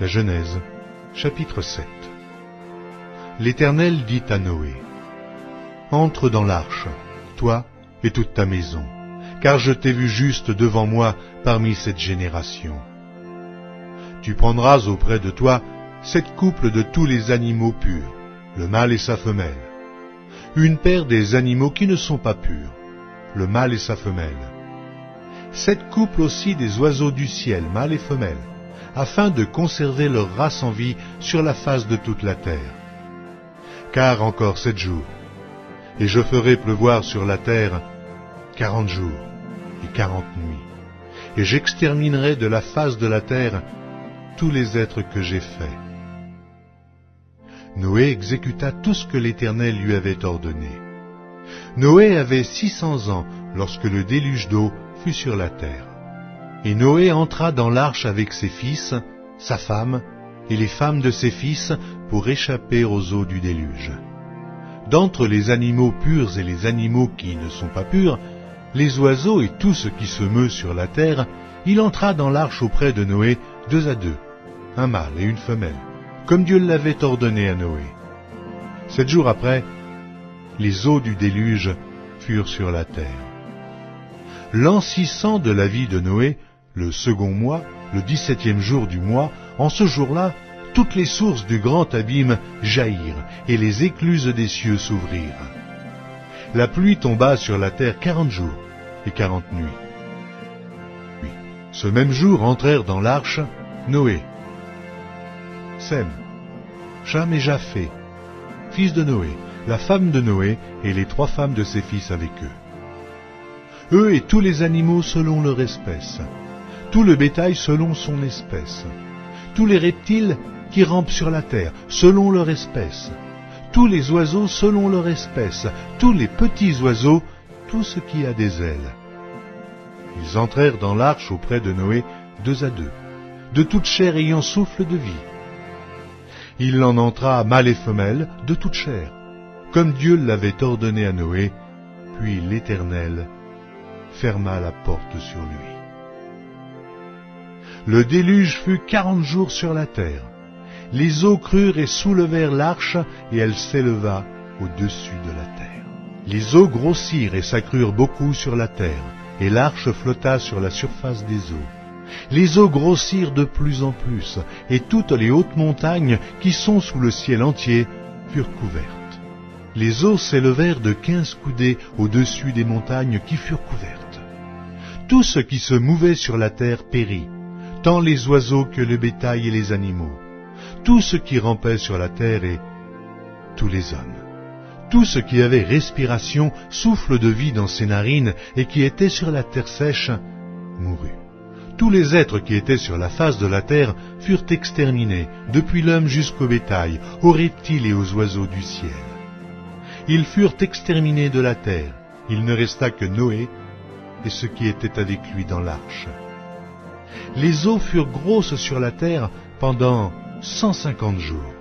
La Genèse, chapitre 7. L'Éternel dit à Noé, « Entre dans l'arche, toi et toute ta maison, car je t'ai vu juste devant moi parmi cette génération. Tu prendras auprès de toi 7 couples de tous les animaux purs, le mâle et sa femelle, une paire des animaux qui ne sont pas purs, le mâle et sa femelle, 7 couples aussi des oiseaux du ciel, mâle et femelle, afin de conserver leur race en vie sur la face de toute la terre. Car encore 7 jours, et je ferai pleuvoir sur la terre 40 jours et 40 nuits, et j'exterminerai de la face de la terre tous les êtres que j'ai faits. » Noé exécuta tout ce que l'Éternel lui avait ordonné. Noé avait 600 ans lorsque le déluge d'eau fut sur la terre. Et Noé entra dans l'arche avec ses fils, sa femme, et les femmes de ses fils, pour échapper aux eaux du déluge. D'entre les animaux purs et les animaux qui ne sont pas purs, les oiseaux et tout ce qui se meut sur la terre, il entra dans l'arche auprès de Noé 2 à 2, un mâle et une femelle, comme Dieu l'avait ordonné à Noé. 7 jours après, les eaux du déluge furent sur la terre. L'an 600 de la vie de Noé, le second mois, le 17e jour du mois, en ce jour-là, toutes les sources du grand abîme jaillirent, et les écluses des cieux s'ouvrirent. La pluie tomba sur la terre 40 jours et 40 nuits. Ce même jour entrèrent dans l'arche Noé, Sem, Cham et Japheth, fils de Noé, la femme de Noé et les 3 femmes de ses fils avec eux. Eux et tous les animaux selon leur espèce, tout le bétail selon son espèce, tous les reptiles qui rampent sur la terre selon leur espèce, tous les oiseaux selon leur espèce, tous les petits oiseaux, tout ce qui a des ailes. Ils entrèrent dans l'arche auprès de Noé 2 à 2, de toute chair ayant souffle de vie. Il en entra mâle et femelle de toute chair, comme Dieu l'avait ordonné à Noé, puis l'Éternel ferma la porte sur lui. Le déluge fut 40 jours sur la terre. Les eaux crurent et soulevèrent l'arche, et elle s'éleva au-dessus de la terre. Les eaux grossirent et s'accrurent beaucoup sur la terre, et l'arche flotta sur la surface des eaux. Les eaux grossirent de plus en plus, et toutes les hautes montagnes qui sont sous le ciel entier furent couvertes. Les eaux s'élevèrent de 15 coudées au-dessus des montagnes qui furent couvertes. Tout ce qui se mouvait sur la terre périt, tant les oiseaux que le bétail et les animaux, tout ce qui rampait sur la terre et tous les hommes. Tout ce qui avait respiration, souffle de vie dans ses narines et qui était sur la terre sèche, mourut. Tous les êtres qui étaient sur la face de la terre furent exterminés, depuis l'homme jusqu'au bétail, aux reptiles et aux oiseaux du ciel. Ils furent exterminés de la terre. Il ne resta que Noé et ceux qui étaient avec lui dans l'arche. Les eaux furent grosses sur la terre pendant 150 jours.